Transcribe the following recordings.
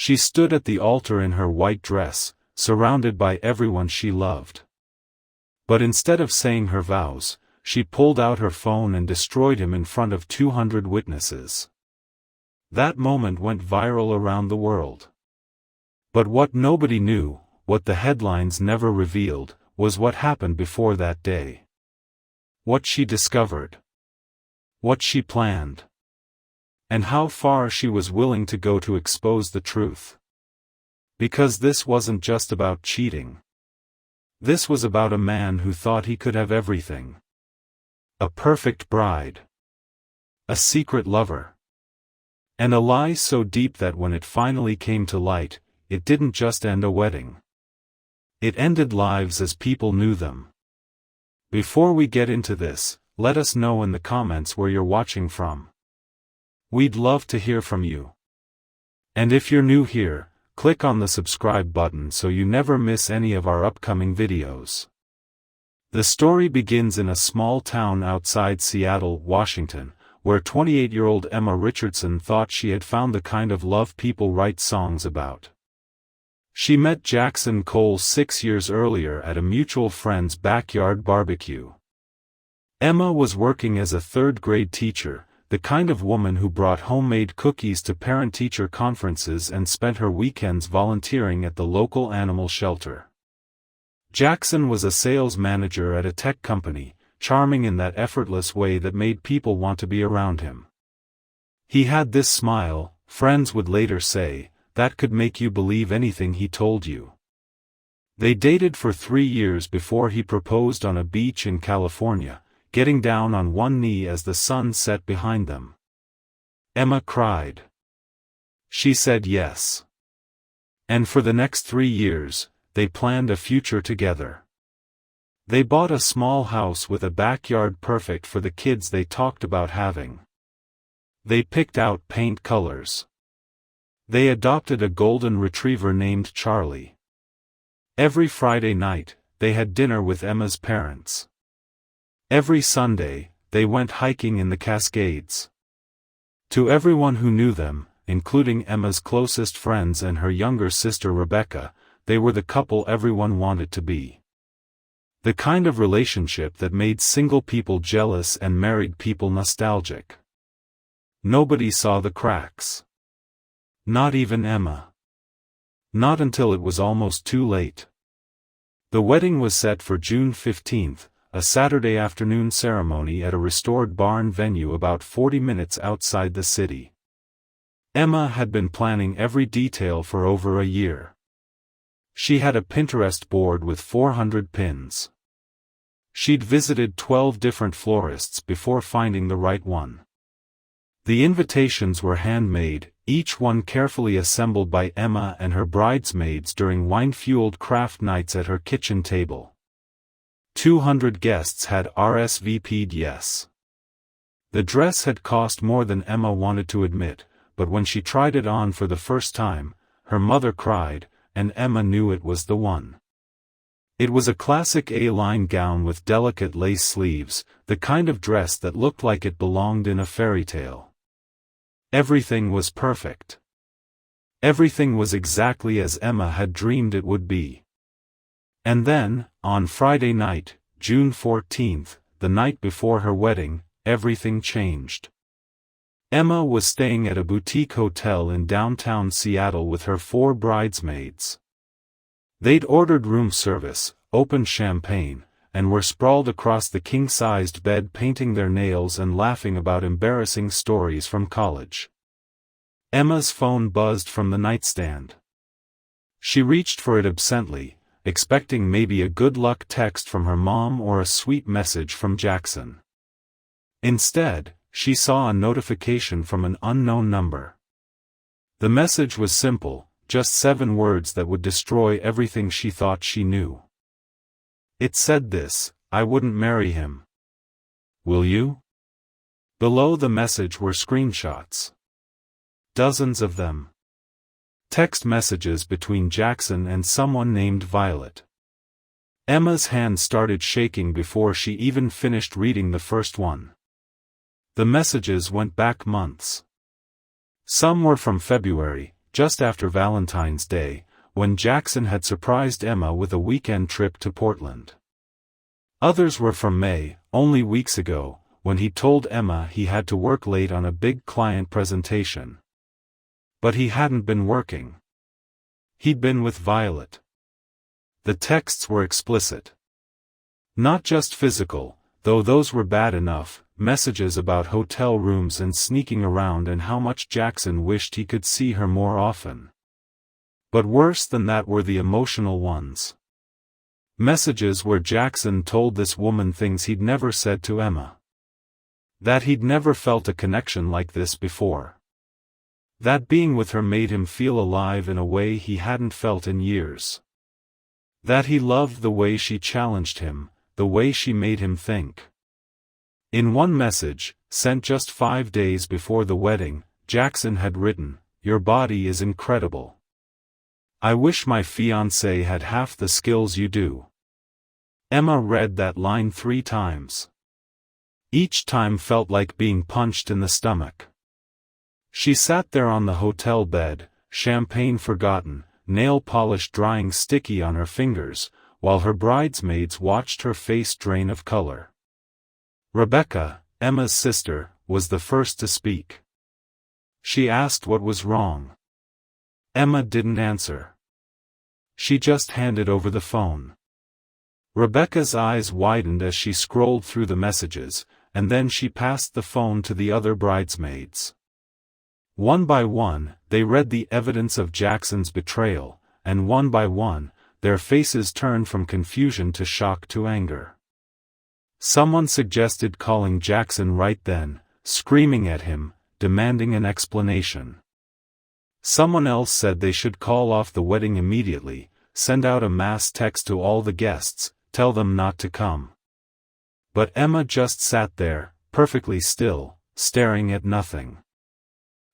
She stood at the altar in her white dress, surrounded by everyone she loved. But instead of saying her vows, she pulled out her phone and destroyed him in front of 200 witnesses. That moment went viral around the world. But what nobody knew, what the headlines never revealed, was what happened before that day. What she discovered. What she planned. And how far she was willing to go to expose the truth. Because this wasn't just about cheating. This was about a man who thought he could have everything. A perfect bride. A secret lover. And a lie so deep that when it finally came to light, it didn't just end a wedding. It ended lives as people knew them. Before we get into this, let us know in the comments where you're watching from. We'd love to hear from you. And if you're new here, click on the subscribe button so you never miss any of our upcoming videos. The story begins in a small town outside Seattle, Washington, where 28-year-old Emma Richardson thought she had found the kind of love people write songs about. She met Jackson Cole 6 years earlier at a mutual friend's backyard barbecue. Emma was working as a third-grade teacher, the kind of woman who brought homemade cookies to parent-teacher conferences and spent her weekends volunteering at the local animal shelter. Jackson was a sales manager at a tech company, charming in that effortless way that made people want to be around him. He had this smile, friends would later say, that could make you believe anything he told you. They dated for 3 years before he proposed on a beach in California, getting down on one knee as the sun set behind them. Emma cried. She said yes. And for the next 3 years, they planned a future together. They bought a small house with a backyard perfect for the kids they talked about having. They picked out paint colors. They adopted a golden retriever named Charlie. Every Friday night, they had dinner with Emma's parents. Every Sunday, they went hiking in the Cascades. To everyone who knew them, including Emma's closest friends and her younger sister Rebecca, they were the couple everyone wanted to be. The kind of relationship that made single people jealous and married people nostalgic. Nobody saw the cracks. Not even Emma. Not until it was almost too late. The wedding was set for June 15th, a Saturday afternoon ceremony at a restored barn venue about 40 minutes outside the city. Emma had been planning every detail for over a year. She had a Pinterest board with 400 pins. She'd visited 12 different florists before finding the right one. The invitations were handmade, each one carefully assembled by Emma and her bridesmaids during wine-fueled craft nights at her kitchen table. 200 guests had RSVP'd yes. The dress had cost more than Emma wanted to admit, but when she tried it on for the first time, her mother cried, and Emma knew it was the one. It was a classic A-line gown with delicate lace sleeves, the kind of dress that looked like it belonged in a fairy tale. Everything was perfect. Everything was exactly as Emma had dreamed it would be. And then, on Friday night, June 14th, the night before her wedding, everything changed. Emma was staying at a boutique hotel in downtown Seattle with her 4 bridesmaids. They'd ordered room service, opened champagne, and were sprawled across the king-sized bed painting their nails and laughing about embarrassing stories from college. Emma's phone buzzed from the nightstand. She reached for it absently, expecting maybe a good luck text from her mom or a sweet message from Jackson. Instead, she saw a notification from an unknown number. The message was simple, just 7 words that would destroy everything she thought she knew. It said this: I wouldn't marry him. Will you? Below the message were screenshots. Dozens of them. Text messages between Jackson and someone named Violet. Emma's hand started shaking before she even finished reading the first one. The messages went back months. Some were from February, just after Valentine's Day, when Jackson had surprised Emma with a weekend trip to Portland. Others were from May, only weeks ago, when he told Emma he had to work late on a big client presentation. But he hadn't been working. He'd been with Violet. The texts were explicit. Not just physical, though those were bad enough, messages about hotel rooms and sneaking around and how much Jackson wished he could see her more often. But worse than that were the emotional ones. Messages where Jackson told this woman things he'd never said to Emma. That he'd never felt a connection like this before. That being with her made him feel alive in a way he hadn't felt in years. That he loved the way she challenged him, the way she made him think. In one message, sent just 5 days before the wedding, Jackson had written, "Your body is incredible. I wish my fiancé had half the skills you do." Emma read that line 3 times. Each time felt like being punched in the stomach. She sat there on the hotel bed, champagne forgotten, nail polish drying sticky on her fingers, while her bridesmaids watched her face drain of color. Rebecca, Emma's sister, was the first to speak. She asked what was wrong. Emma didn't answer. She just handed over the phone. Rebecca's eyes widened as she scrolled through the messages, and then she passed the phone to the other bridesmaids. One by one, they read the evidence of Jackson's betrayal, and one by one, their faces turned from confusion to shock to anger. Someone suggested calling Jackson right then, screaming at him, demanding an explanation. Someone else said they should call off the wedding immediately, send out a mass text to all the guests, tell them not to come. But Emma just sat there, perfectly still, staring at nothing.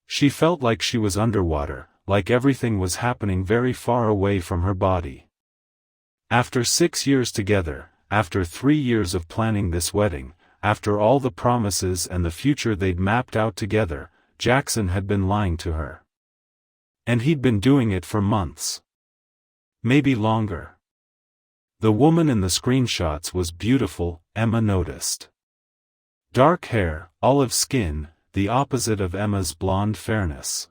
She felt like she was underwater, like everything was happening very far away from her body. After 6 years together, after 3 years of planning this wedding, after all the promises and the future they'd mapped out together, Jackson had been lying to her. And he'd been doing it for months. Maybe longer. The woman in the screenshots was beautiful, Emma noticed. Dark hair, olive skin, the opposite of Emma's blonde fairness.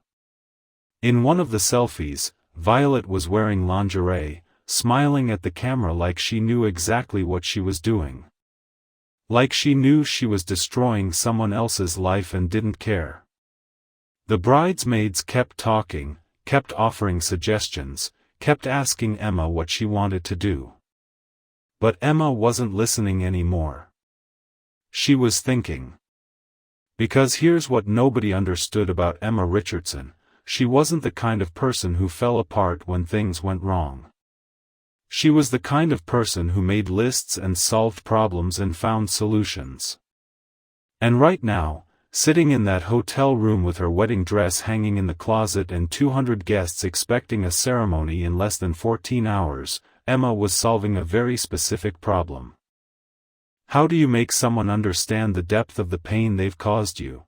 In one of the selfies, Violet was wearing lingerie, smiling at the camera like she knew exactly what she was doing. Like she knew she was destroying someone else's life and didn't care. The bridesmaids kept talking, kept offering suggestions, kept asking Emma what she wanted to do. But Emma wasn't listening anymore. She was thinking. Because here's what nobody understood about Emma Richardson: she wasn't the kind of person who fell apart when things went wrong. She was the kind of person who made lists and solved problems and found solutions. And right now, sitting in that hotel room with her wedding dress hanging in the closet and 200 guests expecting a ceremony in less than 14 hours, Emma was solving a very specific problem. How do you make someone understand the depth of the pain they've caused you?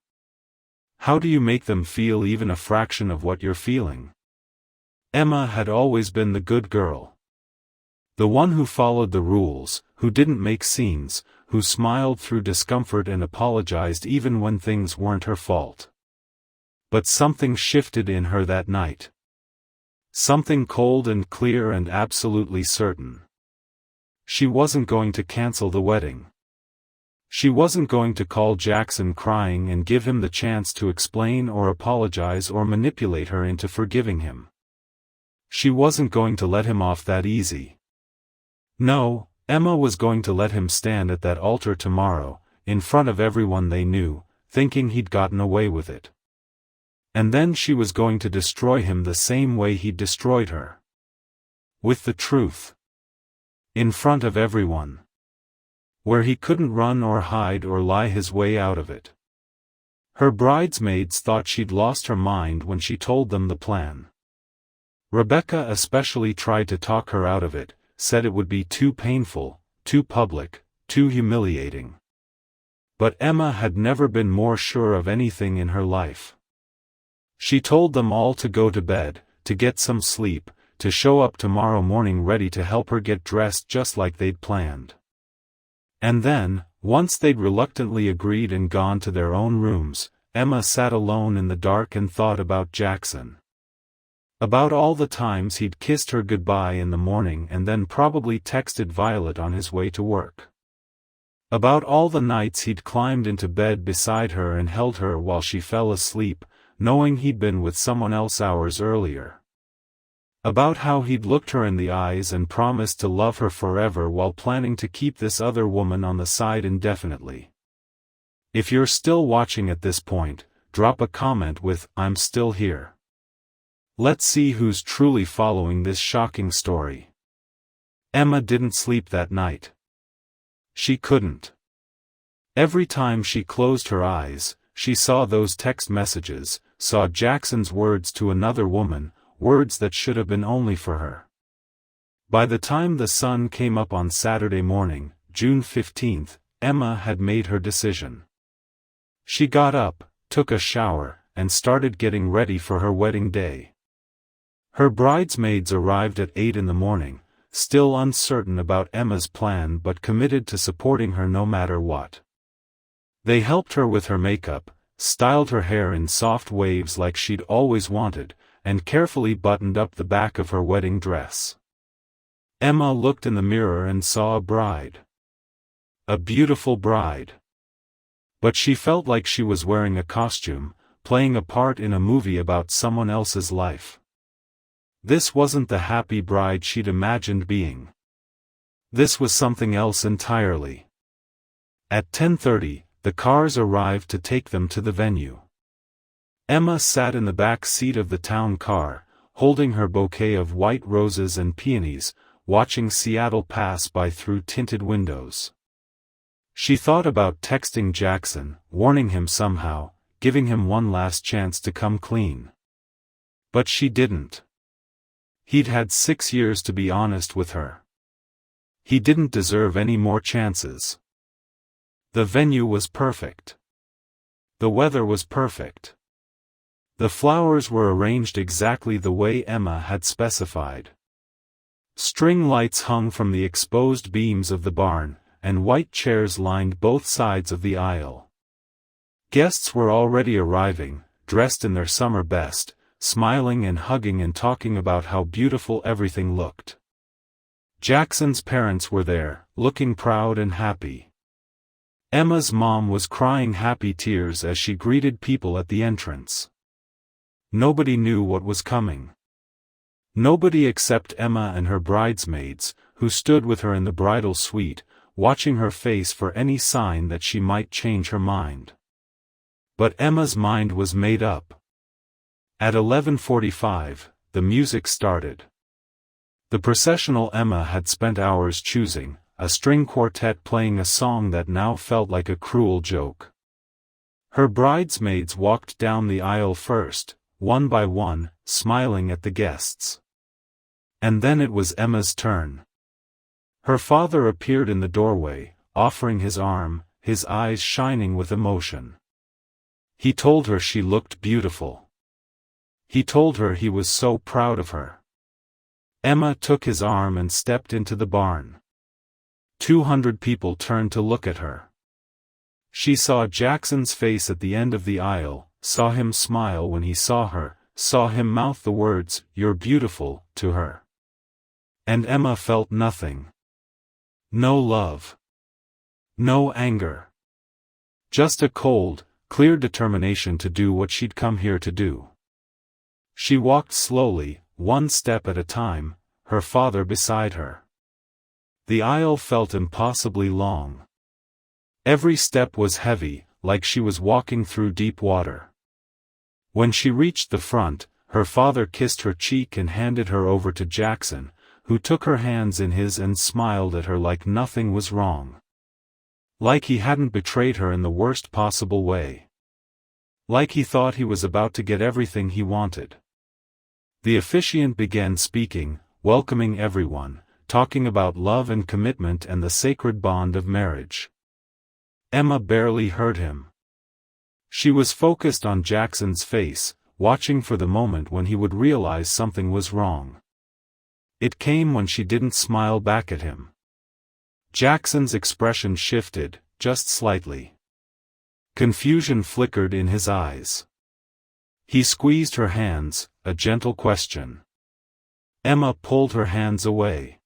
How do you make them feel even a fraction of what you're feeling? Emma had always been the good girl. The one who followed the rules, who didn't make scenes, who smiled through discomfort and apologized even when things weren't her fault. But something shifted in her that night. Something cold and clear and absolutely certain. She wasn't going to cancel the wedding. She wasn't going to call Jackson crying and give him the chance to explain or apologize or manipulate her into forgiving him. She wasn't going to let him off that easy. No, Emma was going to let him stand at that altar tomorrow, in front of everyone they knew, thinking he'd gotten away with it. And then she was going to destroy him the same way he'd destroyed her. With the truth. In front of everyone. Where he couldn't run or hide or lie his way out of it. Her bridesmaids thought she'd lost her mind when she told them the plan. Rebecca especially tried to talk her out of it, said it would be too painful, too public, too humiliating. But Emma had never been more sure of anything in her life. She told them all to go to bed, to get some sleep, to show up tomorrow morning ready to help her get dressed just like they'd planned. And then, once they'd reluctantly agreed and gone to their own rooms, Emma sat alone in the dark and thought about Jackson. About all the times he'd kissed her goodbye in the morning and then probably texted Violet on his way to work. About all the nights he'd climbed into bed beside her and held her while she fell asleep, knowing he'd been with someone else hours earlier. About how he'd looked her in the eyes and promised to love her forever while planning to keep this other woman on the side indefinitely. If you're still watching at this point, drop a comment with "I'm still here." Let's see who's truly following this shocking story. Emma didn't sleep that night. She couldn't. Every time she closed her eyes, she saw those text messages, saw Jackson's words to another woman, words that should have been only for her. By the time the sun came up on Saturday morning, June 15th, Emma had made her decision. She got up, took a shower, and started getting ready for her wedding day. Her bridesmaids arrived at 8 in the morning, still uncertain about Emma's plan but committed to supporting her no matter what. They helped her with her makeup, styled her hair in soft waves like she'd always wanted, and carefully buttoned up the back of her wedding dress. Emma looked in the mirror and saw a bride. A beautiful bride. But she felt like she was wearing a costume, playing a part in a movie about someone else's life. This wasn't the happy bride she'd imagined being. This was something else entirely. At 10:30, the cars arrived to take them to the venue. Emma sat in the back seat of the town car, holding her bouquet of white roses and peonies, watching Seattle pass by through tinted windows. She thought about texting Jackson, warning him somehow, giving him one last chance to come clean. But she didn't. He'd had 6 years to be honest with her. He didn't deserve any more chances. The venue was perfect. The weather was perfect. The flowers were arranged exactly the way Emma had specified. String lights hung from the exposed beams of the barn, and white chairs lined both sides of the aisle. Guests were already arriving, dressed in their summer best, smiling and hugging and talking about how beautiful everything looked. Jackson's parents were there, looking proud and happy. Emma's mom was crying happy tears as she greeted people at the entrance. Nobody knew what was coming. Nobody except Emma and her bridesmaids, who stood with her in the bridal suite, watching her face for any sign that she might change her mind. But Emma's mind was made up. At 11:45, the music started. The processional Emma had spent hours choosing, a string quartet playing a song that now felt like a cruel joke. Her bridesmaids walked down the aisle first, one by one, smiling at the guests. And then it was Emma's turn. Her father appeared in the doorway, offering his arm, his eyes shining with emotion. He told her she looked beautiful. He told her he was so proud of her. Emma took his arm and stepped into the barn. 200 people turned to look at her. She saw Jackson's face at the end of the aisle, saw him smile when he saw her, saw him mouth the words, "You're beautiful," to her. And Emma felt nothing. No love. No anger. Just a cold, clear determination to do what she'd come here to do. She walked slowly, one step at a time, her father beside her. The aisle felt impossibly long. Every step was heavy, like she was walking through deep water. When she reached the front, her father kissed her cheek and handed her over to Jackson, who took her hands in his and smiled at her like nothing was wrong. Like he hadn't betrayed her in the worst possible way. Like he thought he was about to get everything he wanted. The officiant began speaking, welcoming everyone, talking about love and commitment and the sacred bond of marriage. Emma barely heard him. She was focused on Jackson's face, watching for the moment when he would realize something was wrong. It came when she didn't smile back at him. Jackson's expression shifted, just slightly. Confusion flickered in his eyes. He squeezed her hands, a gentle question. Emma pulled her hands away.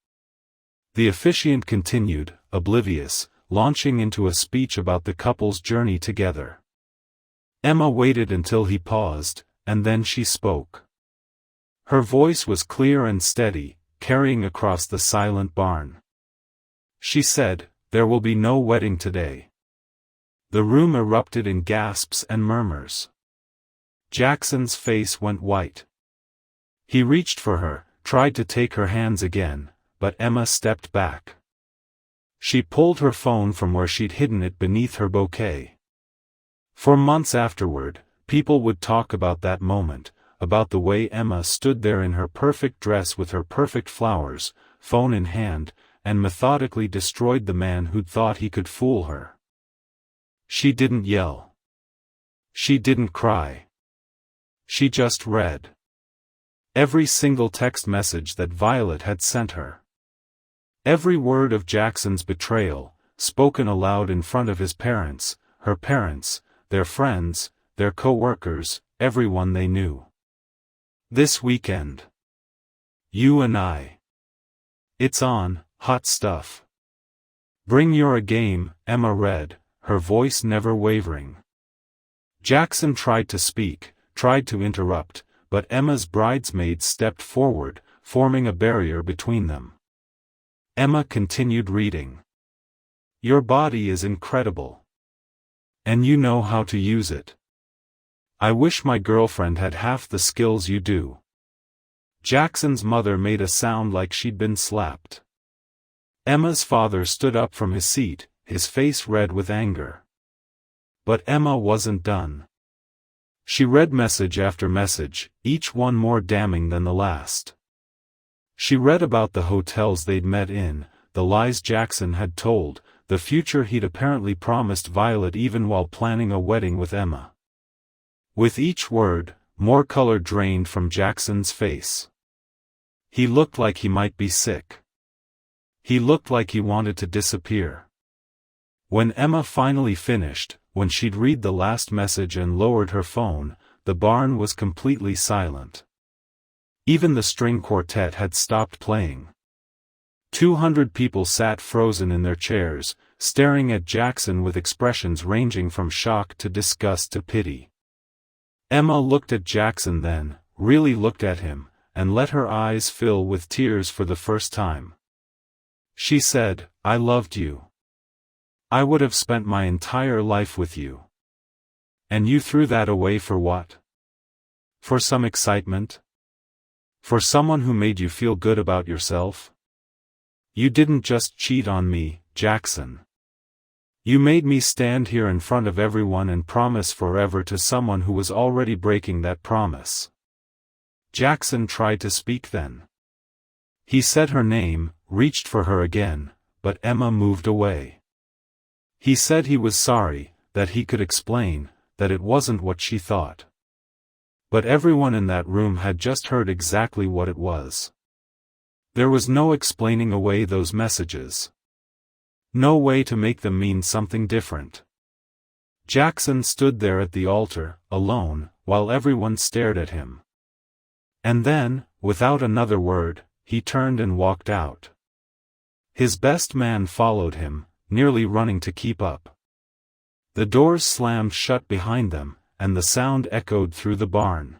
The officiant continued, oblivious, launching into a speech about the couple's journey together. Emma waited until he paused, and then she spoke. Her voice was clear and steady, carrying across the silent barn. She said, "There will be no wedding today." The room erupted in gasps and murmurs. Jackson's face went white. He reached for her, tried to take her hands again, but Emma stepped back. She pulled her phone from where she'd hidden it beneath her bouquet. For months afterward, people would talk about that moment, about the way Emma stood there in her perfect dress with her perfect flowers, phone in hand, and methodically destroyed the man who'd thought he could fool her. She didn't yell. She didn't cry. She just read every single text message that Violet had sent her. Every word of Jackson's betrayal, spoken aloud in front of his parents, her parents, their friends, their co-workers, everyone they knew. This weekend. You and I. It's on, hot stuff. Bring your A game, Emma read, her voice never wavering. Jackson tried to speak, tried to interrupt, but Emma's bridesmaids stepped forward, forming a barrier between them. Emma continued reading. Your body is incredible. And you know how to use it. I wish my girlfriend had half the skills you do. Jackson's mother made a sound like she'd been slapped. Emma's father stood up from his seat, his face red with anger. But Emma wasn't done. She read message after message, each one more damning than the last. She read about the hotels they'd met in, the lies Jackson had told, the future he'd apparently promised Violet even while planning a wedding with Emma. With each word, more color drained from Jackson's face. He looked like he might be sick. He looked like he wanted to disappear. When Emma finally finished, when she'd read the last message and lowered her phone, the barn was completely silent. Even the string quartet had stopped playing. 200 people sat frozen in their chairs, staring at Jackson with expressions ranging from shock to disgust to pity. Emma looked at Jackson then, really looked at him, and let her eyes fill with tears for the first time. She said, I loved you. I would have spent my entire life with you. And you threw that away for what? For some excitement? For someone who made you feel good about yourself? You didn't just cheat on me, Jackson. You made me stand here in front of everyone and promise forever to someone who was already breaking that promise. Jackson tried to speak then. He said her name, reached for her again, but Emma moved away. He said he was sorry, that he could explain, that it wasn't what she thought. But everyone in that room had just heard exactly what it was. There was no explaining away those messages. No way to make them mean something different. Jackson stood there at the altar, alone, while everyone stared at him. And then, without another word, he turned and walked out. His best man followed him, nearly running to keep up. The doors slammed shut behind them, and the sound echoed through the barn.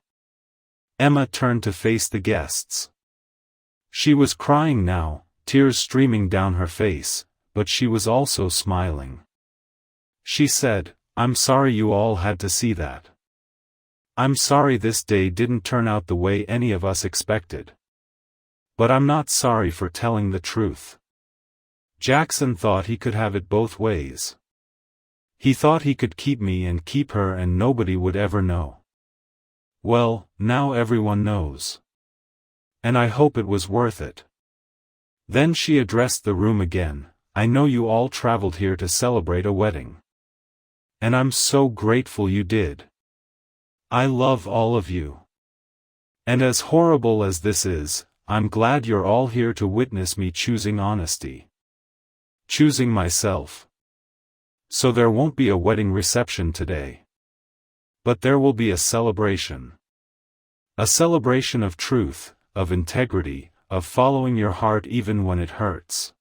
Emma turned to face the guests. She was crying now, tears streaming down her face, but she was also smiling. She said, I'm sorry you all had to see that. I'm sorry this day didn't turn out the way any of us expected. But I'm not sorry for telling the truth. Jackson thought he could have it both ways. He thought he could keep me and keep her and nobody would ever know. Well, now everyone knows. And I hope it was worth it. Then she addressed the room again, I know you all traveled here to celebrate a wedding. And I'm so grateful you did. I love all of you. And as horrible as this is, I'm glad you're all here to witness me choosing honesty. Choosing myself. So there won't be a wedding reception today. But there will be a celebration. A celebration of truth, of integrity, of following your heart even when it hurts.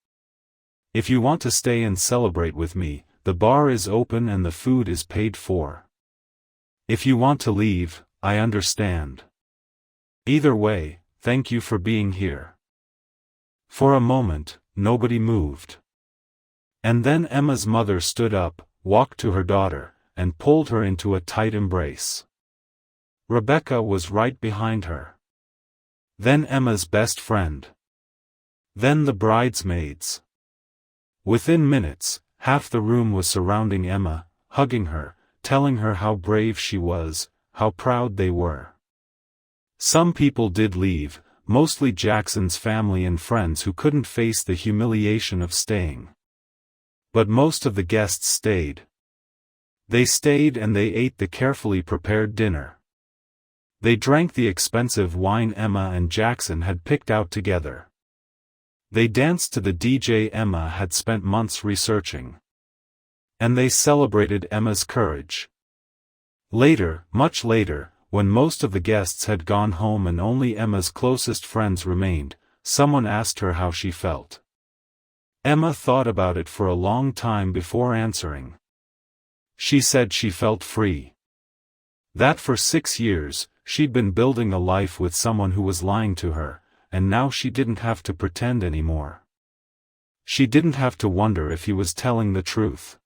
If you want to stay and celebrate with me, the bar is open and the food is paid for. If you want to leave, I understand. Either way, thank you for being here. For a moment, nobody moved. And then Emma's mother stood up, walked to her daughter, and pulled her into a tight embrace. Rebecca was right behind her. Then Emma's best friend. Then the bridesmaids. Within minutes, half the room was surrounding Emma, hugging her, telling her how brave she was, how proud they were. Some people did leave, mostly Jackson's family and friends who couldn't face the humiliation of staying. But most of the guests stayed. They stayed and they ate the carefully prepared dinner. They drank the expensive wine Emma and Jackson had picked out together. They danced to the DJ Emma had spent months researching. And they celebrated Emma's courage. Later, much later, when most of the guests had gone home and only Emma's closest friends remained, someone asked her how she felt. Emma thought about it for a long time before answering. She said she felt free. That for 6 years, she'd been building a life with someone who was lying to her, and now she didn't have to pretend anymore. She didn't have to wonder if he was telling the truth.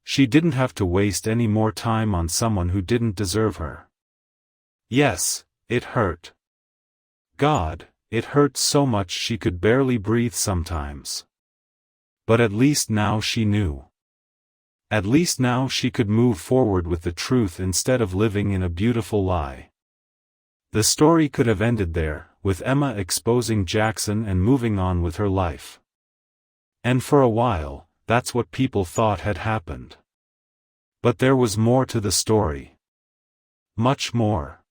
She didn't have to waste any more time on someone who didn't deserve her. Yes, it hurt. God, it hurt so much she could barely breathe sometimes. But at least now she knew. At least now she could move forward with the truth instead of living in a beautiful lie. The story could have ended there, with Emma exposing Jackson and moving on with her life. And for a while, that's what people thought had happened. But there was more to the story. Much more.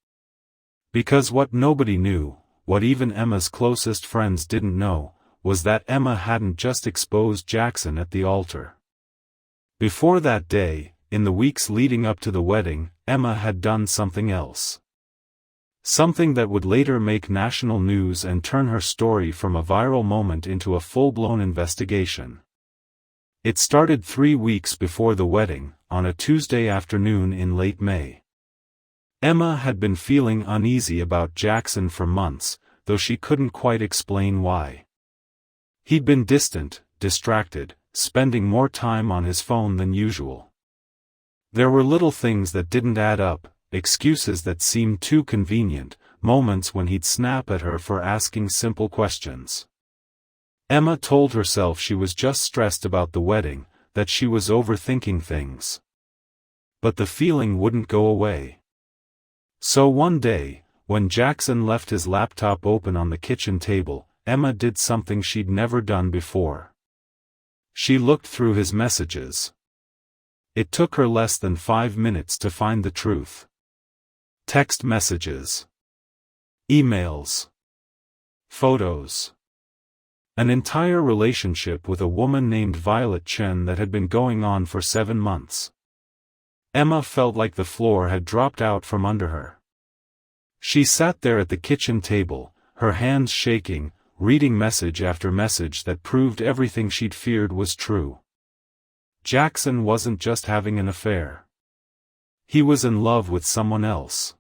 Because what nobody knew, what even Emma's closest friends didn't know, was that Emma hadn't just exposed Jackson at the altar. Before that day, in the weeks leading up to the wedding, Emma had done something else. Something that would later make national news and turn her story from a viral moment into a full-blown investigation. It started 3 weeks before the wedding, on a Tuesday afternoon in late May. Emma had been feeling uneasy about Jackson for months, though she couldn't quite explain why. He'd been distant, distracted, spending more time on his phone than usual. There were little things that didn't add up, excuses that seemed too convenient, moments when he'd snap at her for asking simple questions. Emma told herself she was just stressed about the wedding, that she was overthinking things. But the feeling wouldn't go away. So one day, when Jackson left his laptop open on the kitchen table, Emma did something she'd never done before. She looked through his messages. It took her less than 5 minutes to find the truth. Text messages. Emails. Photos. An entire relationship with a woman named Violet Chen that had been going on for 7 months. Emma felt like the floor had dropped out from under her. She sat there at the kitchen table, her hands shaking, reading message after message that proved everything she'd feared was true. Jackson wasn't just having an affair. He was in love with someone else.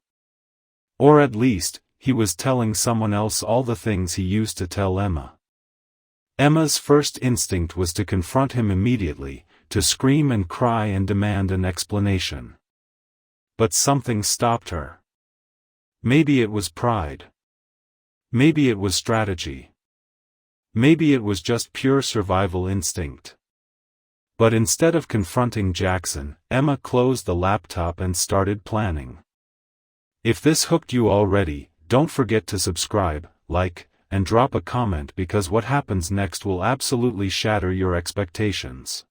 Or at least, he was telling someone else all the things he used to tell Emma. Emma's first instinct was to confront him immediately, to scream and cry and demand an explanation. But something stopped her. Maybe it was pride. Maybe it was strategy. Maybe it was just pure survival instinct. But instead of confronting Jackson, Emma closed the laptop and started planning. If this hooked you already, don't forget to subscribe, like, and drop a comment because what happens next will absolutely shatter your expectations.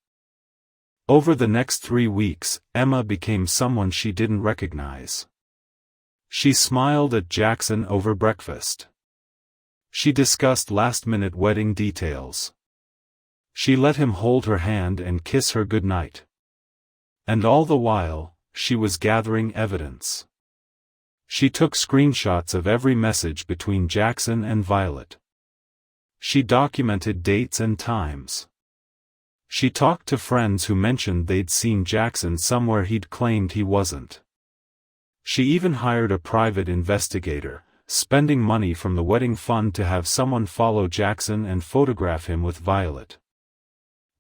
Over the next 3 weeks, Emma became someone she didn't recognize. She smiled at Jackson over breakfast. She discussed last-minute wedding details. She let him hold her hand and kiss her goodnight. And all the while, she was gathering evidence. She took screenshots of every message between Jackson and Violet. She documented dates and times. She talked to friends who mentioned they'd seen Jackson somewhere he'd claimed he wasn't. She even hired a private investigator, spending money from the wedding fund to have someone follow Jackson and photograph him with Violet.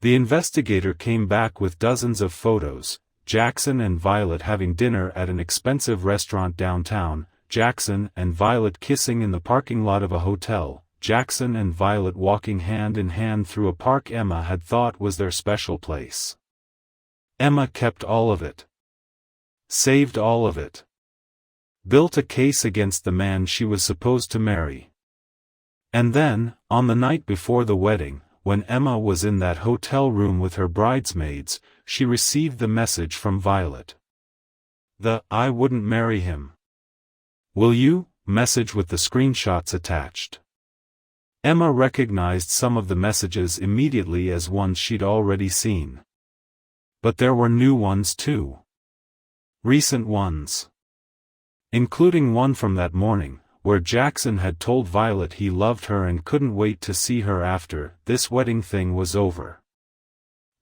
The investigator came back with dozens of photos: Jackson and Violet having dinner at an expensive restaurant downtown, Jackson and Violet kissing in the parking lot of a hotel, Jackson and Violet walking hand in hand through a park Emma had thought was their special place. Emma kept all of it. Saved all of it. Built a case against the man she was supposed to marry. And then, on the night before the wedding, when Emma was in that hotel room with her bridesmaids, she received the message from Violet. The "I wouldn't marry him. Will you?" message with the screenshots attached. Emma recognized some of the messages immediately as ones she'd already seen. But there were new ones too. Recent ones. Including one from that morning, where Jackson had told Violet he loved her and couldn't wait to see her after this wedding thing was over.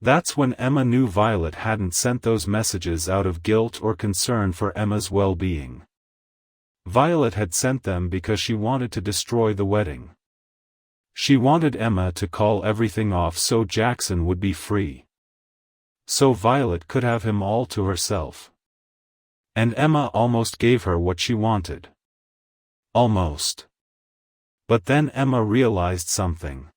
That's when Emma knew Violet hadn't sent those messages out of guilt or concern for Emma's well-being. Violet had sent them because she wanted to destroy the wedding. She wanted Emma to call everything off so Jackson would be free. So Violet could have him all to herself. And Emma almost gave her what she wanted. Almost. But then Emma realized something.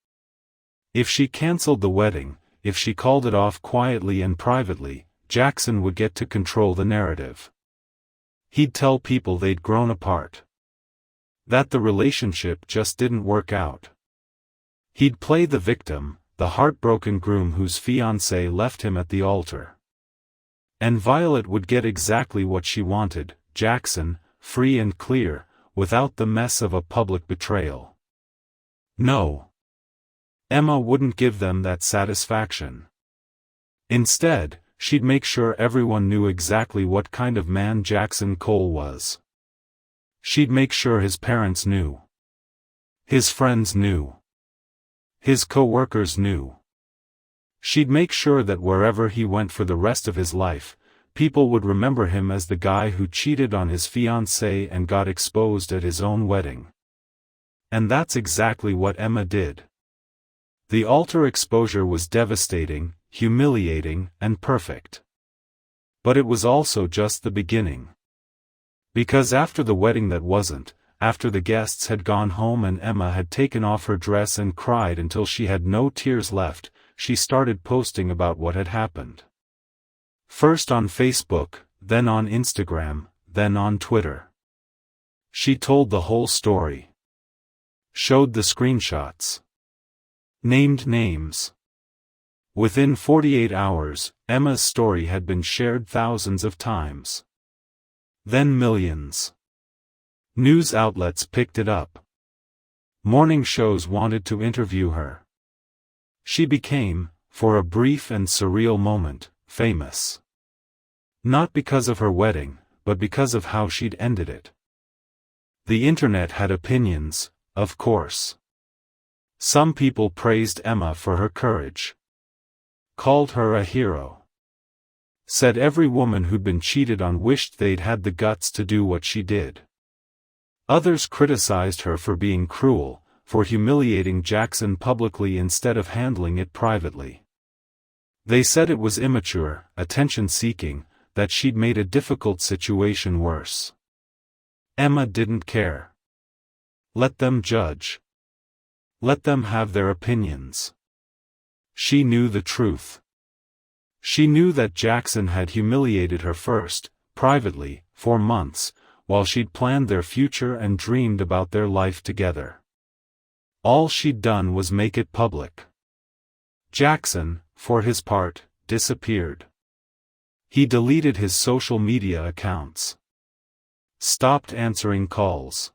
If she cancelled the wedding, if she called it off quietly and privately, Jackson would get to control the narrative. He'd tell people they'd grown apart. That the relationship just didn't work out. He'd play the victim, the heartbroken groom whose fiancée left him at the altar. And Violet would get exactly what she wanted: Jackson, free and clear, without the mess of a public betrayal. No. Emma wouldn't give them that satisfaction. Instead, she'd make sure everyone knew exactly what kind of man Jackson Cole was. She'd make sure his parents knew. His friends knew. His co-workers knew. She'd make sure that wherever he went for the rest of his life, people would remember him as the guy who cheated on his fiancée and got exposed at his own wedding. And that's exactly what Emma did. The altar exposure was devastating, humiliating, and perfect. But it was also just the beginning. Because after the wedding that wasn't, after the guests had gone home and Emma had taken off her dress and cried until she had no tears left, she started posting about what had happened. First on Facebook, then on Instagram, then on Twitter. She told the whole story. Showed the screenshots. Named names. Within 48 hours, Emma's story had been shared thousands of times. Then millions. News outlets picked it up. Morning shows wanted to interview her. She became, for a brief and surreal moment, famous. Not because of her wedding, but because of how she'd ended it. The internet had opinions, of course. Some people praised Emma for her courage. Called her a hero. Said every woman who'd been cheated on wished they'd had the guts to do what she did. Others criticized her for being cruel, for humiliating Jackson publicly instead of handling it privately. They said it was immature, attention-seeking, that she'd made a difficult situation worse. Emma didn't care. Let them judge. Let them have their opinions. She knew the truth. She knew that Jackson had humiliated her first, privately, for months, while she'd planned their future and dreamed about their life together. All she'd done was make it public. Jackson, for his part, disappeared. He deleted his social media accounts. stopped answering calls.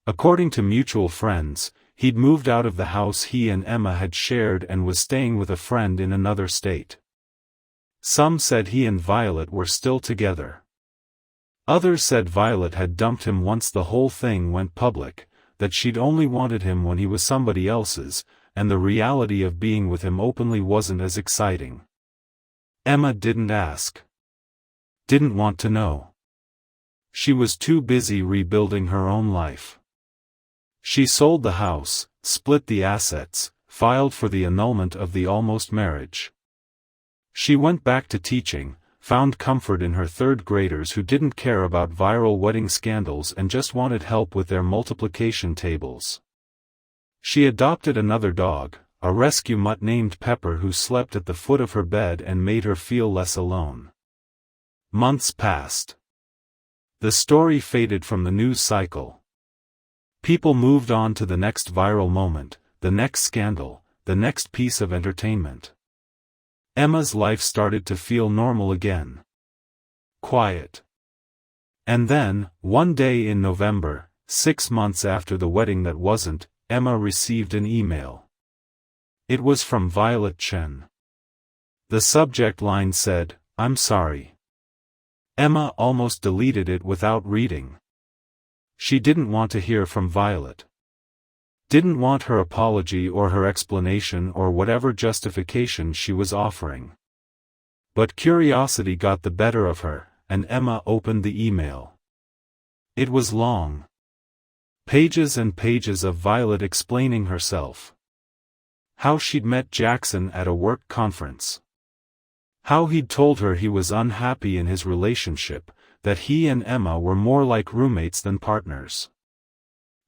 According to mutual friends, he'd moved out of the house he and Emma had shared and was staying with a friend in another state. Some said he and Violet were still together. Others said Violet had dumped him once the whole thing went public, that she'd only wanted him when he was somebody else's, and the reality of being with him openly wasn't as exciting. Emma didn't ask. Didn't want to know. She was too busy rebuilding her own life. She sold the house, split the assets, filed for the annulment of the almost marriage. She went back to teaching, found comfort in her third graders who didn't care about viral wedding scandals and just wanted help with their multiplication tables. She adopted another dog, a rescue mutt named Pepper who slept at the foot of her bed and made her feel less alone. Months passed. The story faded from the news cycle. People moved on to the next viral moment, the next scandal, the next piece of entertainment. Emma's life started to feel normal again. Quiet. And then, one day in November, 6 months after the wedding that wasn't, Emma received an email. It was from Violet Chen. The subject line said, "I'm sorry." Emma almost deleted it without reading. She didn't want to hear from Violet. Didn't want her apology or her explanation or whatever justification she was offering. But curiosity got the better of her, and Emma opened the email. It was long. Pages and pages of Violet explaining herself. How she'd met Jackson at a work conference. How he'd told her he was unhappy in his relationship, that he and Emma were more like roommates than partners.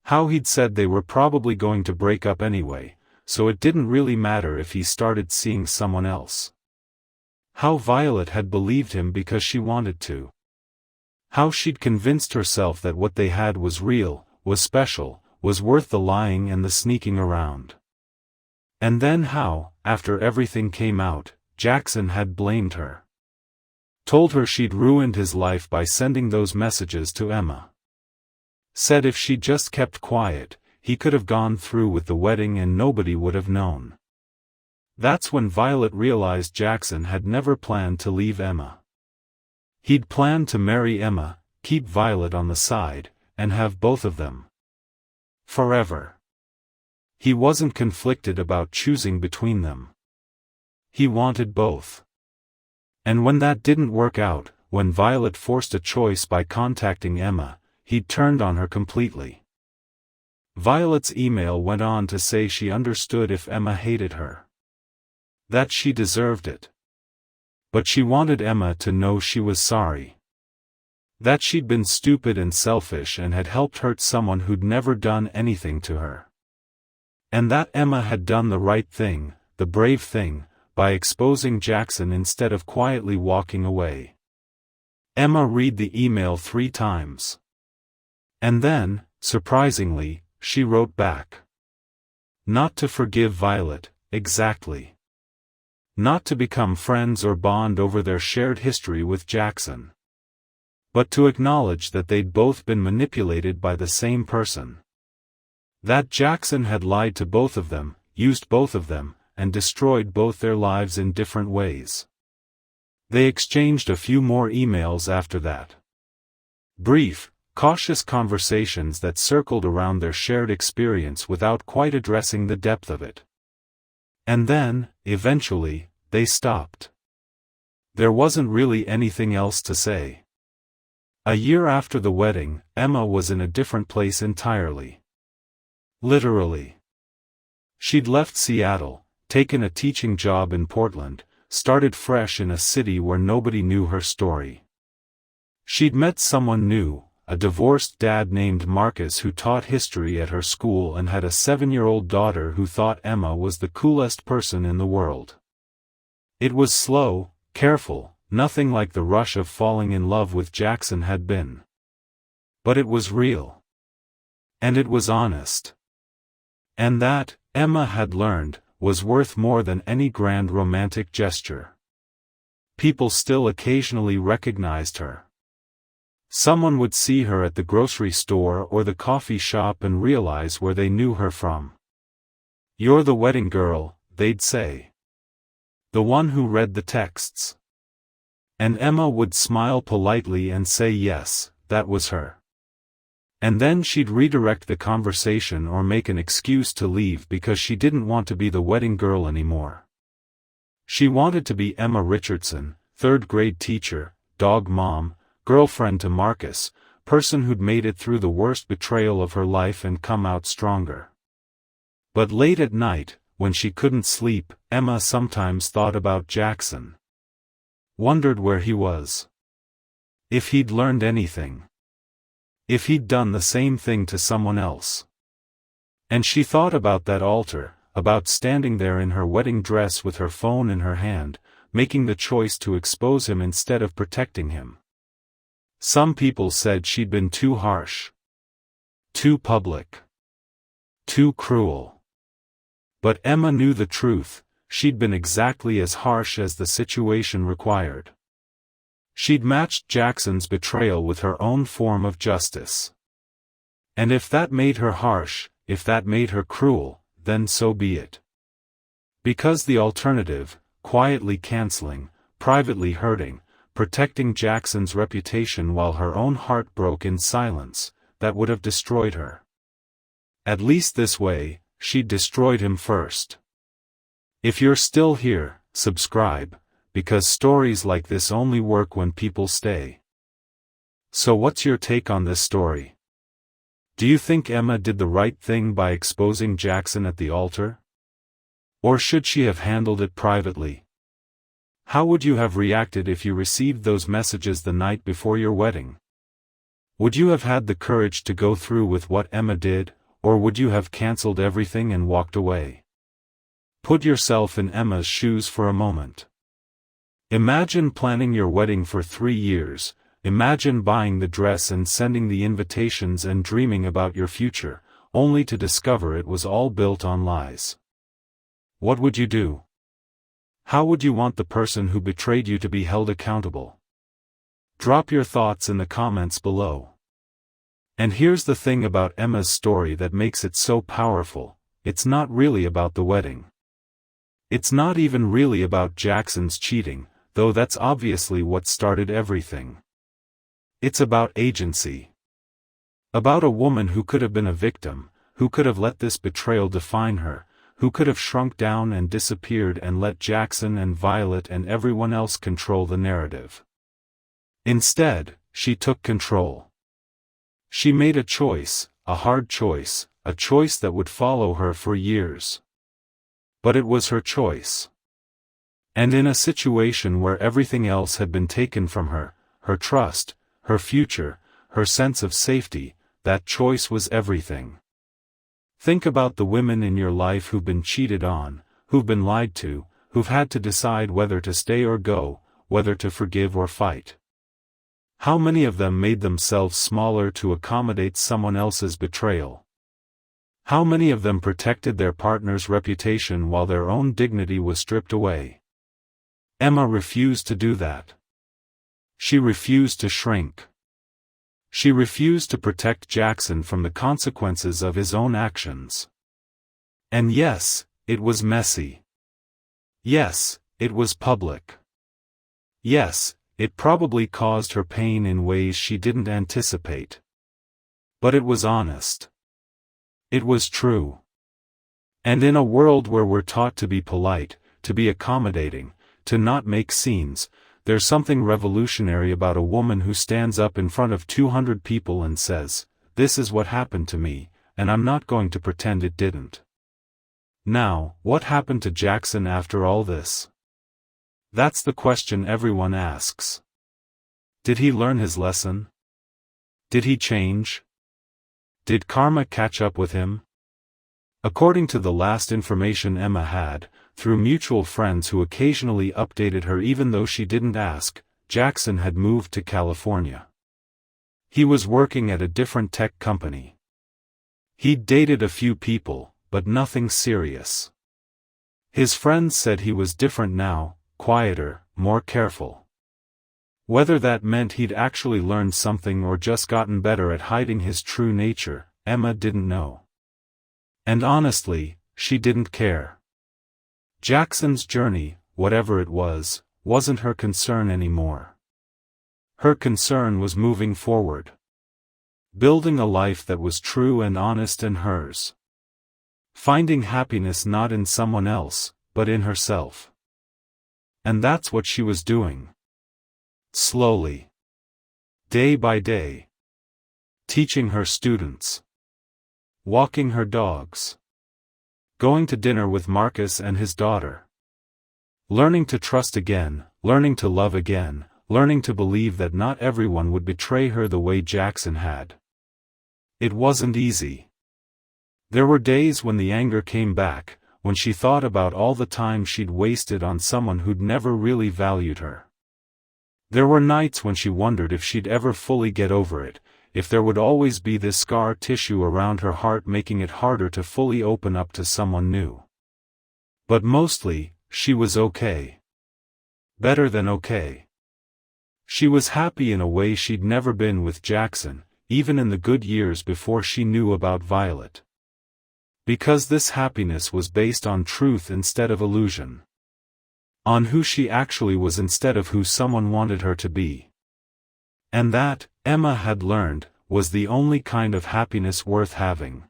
How he'd said they were probably going to break up anyway, so it didn't really matter if he started seeing someone else. How Violet had believed him because she wanted to. How she'd convinced herself that what they had was real, was special, was worth the lying and the sneaking around. And then how, after everything came out, Jackson had blamed her. Told her she'd ruined his life by sending those messages to Emma. Said if she just kept quiet, he could have gone through with the wedding and nobody would have known. That's when Violet realized Jackson had never planned to leave Emma. He'd planned to marry Emma, keep Violet on the side, and have both of them. Forever. He wasn't conflicted about choosing between them. He wanted both. And when that didn't work out, when Violet forced a choice by contacting Emma, he'd turned on her completely. Violet's email went on to say she understood if Emma hated her. That she deserved it. But she wanted Emma to know she was sorry. That she'd been stupid and selfish and had helped hurt someone who'd never done anything to her. And that Emma had done the right thing, the brave thing, by exposing Jackson instead of quietly walking away. Emma read the email 3 times. And then, surprisingly, she wrote back. Not to forgive Violet, exactly. Not to become friends or bond over their shared history with Jackson. But to acknowledge that they'd both been manipulated by the same person. That Jackson had lied to both of them, used both of them, and destroyed both their lives in different ways. They exchanged a few more emails after that. Brief, cautious conversations that circled around their shared experience without quite addressing the depth of it. And then, eventually, they stopped. There wasn't really anything else to say. A year after the wedding, Emma was in a different place entirely. Literally. She'd left Seattle, taken a teaching job in Portland, started fresh in a city where nobody knew her story. She'd met someone new, a divorced dad named Marcus who taught history at her school and had a 7-year-old daughter who thought Emma was the coolest person in the world. It was slow, careful, nothing like the rush of falling in love with Jackson had been. But it was real. And it was honest. And that, Emma had learned, was worth more than any grand romantic gesture. People still occasionally recognized her. Someone would see her at the grocery store or the coffee shop and realize where they knew her from. "You're the wedding girl," they'd say. "The one who read the texts." And Emma would smile politely and say yes, that was her. And then she'd redirect the conversation or make an excuse to leave because she didn't want to be the wedding girl anymore. She wanted to be Emma Richardson, third-grade teacher, dog mom, girlfriend to Marcus, person who'd made it through the worst betrayal of her life and come out stronger. But late at night, when she couldn't sleep, Emma sometimes thought about Jackson. Wondered where he was. If he'd learned anything. If he'd done the same thing to someone else. And she thought about that altar, about standing there in her wedding dress with her phone in her hand, making the choice to expose him instead of protecting him. Some people said she'd been too harsh. Too public. Too cruel. But Emma knew the truth, she'd been exactly as harsh as the situation required. She'd matched Jackson's betrayal with her own form of justice. And if that made her harsh, if that made her cruel, then so be it. Because the alternative, quietly canceling, privately hurting, protecting Jackson's reputation while her own heart broke in silence, that would have destroyed her. At least this way, she'd destroyed him first. If you're still here, subscribe, because stories like this only work when people stay. So what's your take on this story? Do you think Emma did the right thing by exposing Jackson at the altar? Or should she have handled it privately? How would you have reacted if you received those messages the night before your wedding? Would you have had the courage to go through with what Emma did, or would you have cancelled everything and walked away? Put yourself in Emma's shoes for a moment. Imagine planning your wedding for 3 years, imagine buying the dress and sending the invitations and dreaming about your future, only to discover it was all built on lies. What would you do? How would you want the person who betrayed you to be held accountable? Drop your thoughts in the comments below. And here's the thing about Emma's story that makes it so powerful, it's not really about the wedding. It's not even really about Jackson's cheating, though that's obviously what started everything. It's about agency. About a woman who could have been a victim, who could have let this betrayal define her, who could have shrunk down and disappeared and let Jackson and Violet and everyone else control the narrative. Instead, she took control. She made a choice, a hard choice, a choice that would follow her for years. But it was her choice. And in a situation where everything else had been taken from her, her trust, her future, her sense of safety, that choice was everything. Think about the women in your life who've been cheated on, who've been lied to, who've had to decide whether to stay or go, whether to forgive or fight. How many of them made themselves smaller to accommodate someone else's betrayal? How many of them protected their partner's reputation while their own dignity was stripped away? Emma refused to do that. She refused to shrink. She refused to protect Jackson from the consequences of his own actions. And yes, it was messy. Yes, it was public. Yes, it probably caused her pain in ways she didn't anticipate. But it was honest. It was true. And in a world where we're taught to be polite, to be accommodating, to not make scenes, there's something revolutionary about a woman who stands up in front of 200 people and says, "This is what happened to me, and I'm not going to pretend it didn't." Now, what happened to Jackson after all this? That's the question everyone asks. Did he learn his lesson? Did he change? Did karma catch up with him? According to the last information Emma had, through mutual friends who occasionally updated her even though she didn't ask, Jackson had moved to California. He was working at a different tech company. He'd dated a few people, but nothing serious. His friends said he was different now, quieter, more careful. Whether that meant he'd actually learned something or just gotten better at hiding his true nature, Emma didn't know. And honestly, she didn't care. Jackson's journey, whatever it was, wasn't her concern anymore. Her concern was moving forward. Building a life that was true and honest and hers. Finding happiness not in someone else, but in herself. And that's what she was doing. Slowly. Day by day. Teaching her students. Walking her dogs. Going to dinner with Marcus and his daughter. Learning to trust again, learning to love again, learning to believe that not everyone would betray her the way Jackson had. It wasn't easy. There were days when the anger came back, when she thought about all the time she'd wasted on someone who'd never really valued her. There were nights when she wondered if she'd ever fully get over it, if there would always be this scar tissue around her heart making it harder to fully open up to someone new. But mostly, she was okay. Better than okay. She was happy in a way she'd never been with Jackson, even in the good years before she knew about Violet. Because this happiness was based on truth instead of illusion. On who she actually was instead of who someone wanted her to be. And that, Emma had learned, was the only kind of happiness worth having.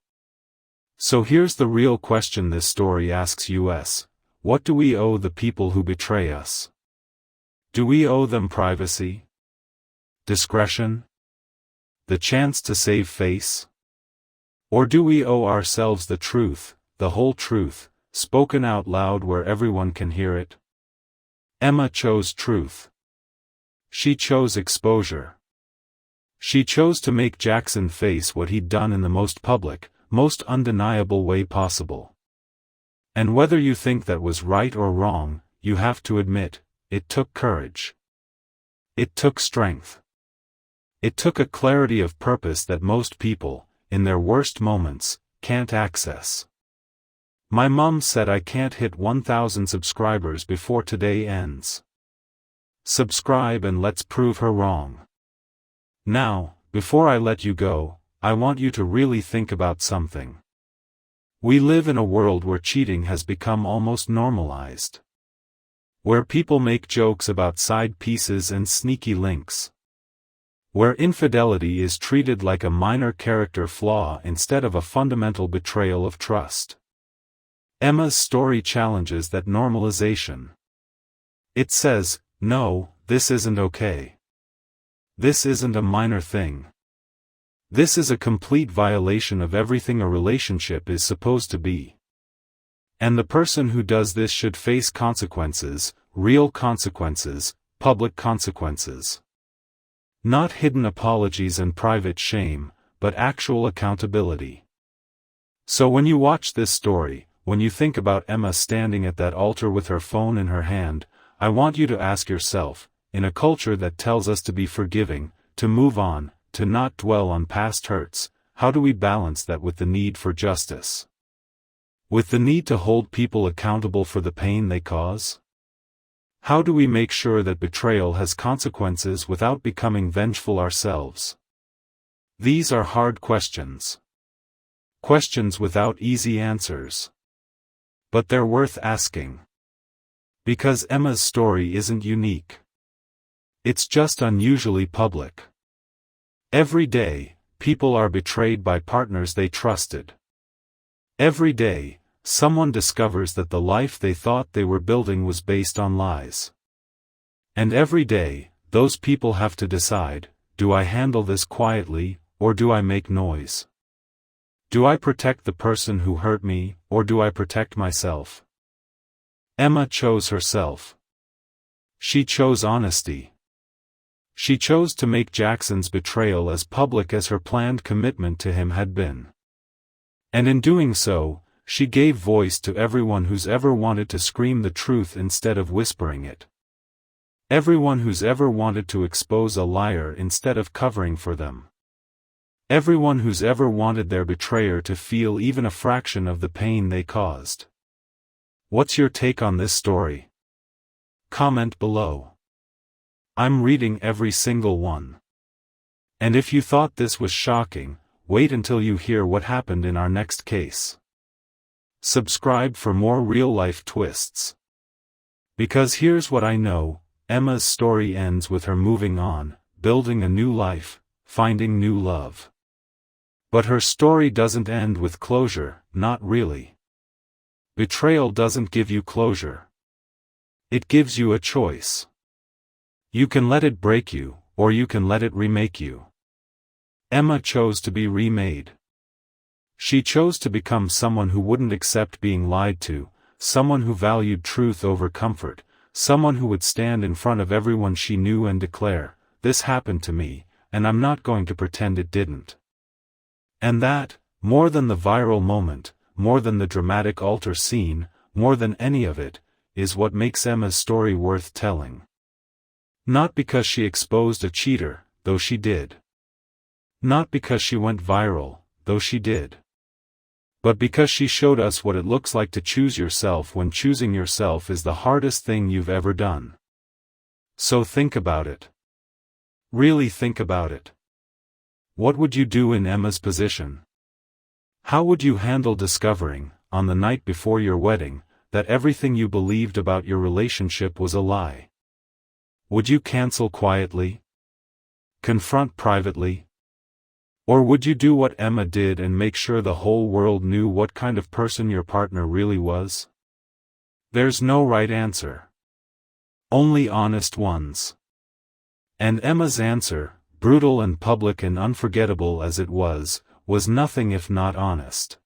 So here's the real question this story asks us: what do we owe the people who betray us? Do we owe them privacy? Discretion? The chance to save face? Or do we owe ourselves the truth, the whole truth, spoken out loud where everyone can hear it? Emma chose truth. She chose exposure. She chose to make Jackson face what he'd done in the most public, most undeniable way possible. And whether you think that was right or wrong, you have to admit, it took courage. It took strength. It took a clarity of purpose that most people, in their worst moments, can't access. My mom said I can't hit 1,000 subscribers before today ends. Subscribe and let's prove her wrong. Now, before I let you go, I want you to really think about something. We live in a world where cheating has become almost normalized. Where people make jokes about side pieces and sneaky links. Where infidelity is treated like a minor character flaw instead of a fundamental betrayal of trust. Emma's story challenges that normalization. It says, no, this isn't okay. This isn't a minor thing. This is a complete violation of everything a relationship is supposed to be. And the person who does this should face consequences, real consequences, public consequences. Not hidden apologies and private shame, but actual accountability. So when you watch this story, when you think about Emma standing at that altar with her phone in her hand, I want you to ask yourself, in a culture that tells us to be forgiving, to move on, to not dwell on past hurts, how do we balance that with the need for justice? With the need to hold people accountable for the pain they cause? How do we make sure that betrayal has consequences without becoming vengeful ourselves? These are hard questions. Questions without easy answers. But they're worth asking. Because Emma's story isn't unique. It's just unusually public. Every day, people are betrayed by partners they trusted. Every day, someone discovers that the life they thought they were building was based on lies. And every day, those people have to decide, do I handle this quietly, or do I make noise? Do I protect the person who hurt me, or do I protect myself? Emma chose herself. She chose honesty. She chose to make Jackson's betrayal as public as her planned commitment to him had been. And in doing so, she gave voice to everyone who's ever wanted to scream the truth instead of whispering it. Everyone who's ever wanted to expose a liar instead of covering for them. Everyone who's ever wanted their betrayer to feel even a fraction of the pain they caused. What's your take on this story? Comment below. I'm reading every single one. And if you thought this was shocking, wait until you hear what happened in our next case. Subscribe for more real-life twists. Because here's what I know, Emma's story ends with her moving on, building a new life, finding new love. But her story doesn't end with closure, not really. Betrayal doesn't give you closure. It gives you a choice. You can let it break you, or you can let it remake you. Emma chose to be remade. She chose to become someone who wouldn't accept being lied to, someone who valued truth over comfort, someone who would stand in front of everyone she knew and declare, "This happened to me, and I'm not going to pretend it didn't." And that, more than the viral moment, more than the dramatic altar scene, more than any of it, is what makes Emma's story worth telling. Not because she exposed a cheater, though she did. Not because she went viral, though she did. But because she showed us what it looks like to choose yourself when choosing yourself is the hardest thing you've ever done. So think about it. Really think about it. What would you do in Emma's position? How would you handle discovering, on the night before your wedding, that everything you believed about your relationship was a lie? Would you cancel quietly? Confront privately? Or would you do what Emma did and make sure the whole world knew what kind of person your partner really was? There's no right answer. Only honest ones. And Emma's answer, brutal and public and unforgettable as it was nothing if not honest.